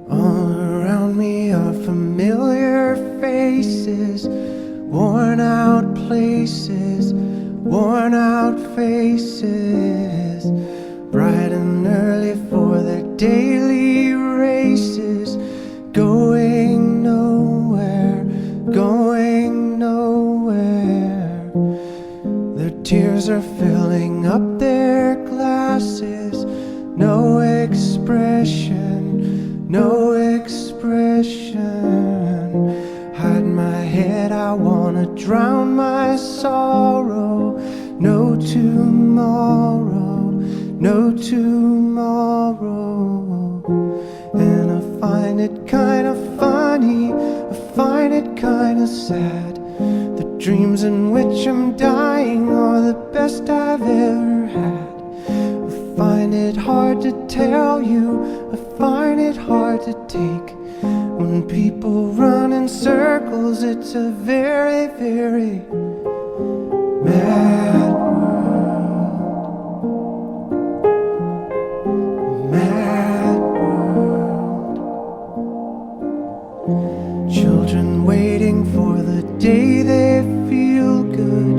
All around me are familiar faces, worn out places, worn out faces, bright and early for their daily races, going nowhere, going nowhere. Their tears are filling up their glasses, no expression, no expression. Hide my head, I wanna drown my sorrow. No tomorrow, no tomorrow. And I find it kinda funny, I find it kinda sad. The dreams in which I'm dying are the best I've ever had. I find it hard to tell you, I find it hard to take. When people run in circles, it's a very, very mad world. Mad world. Children waiting for the day they feel good,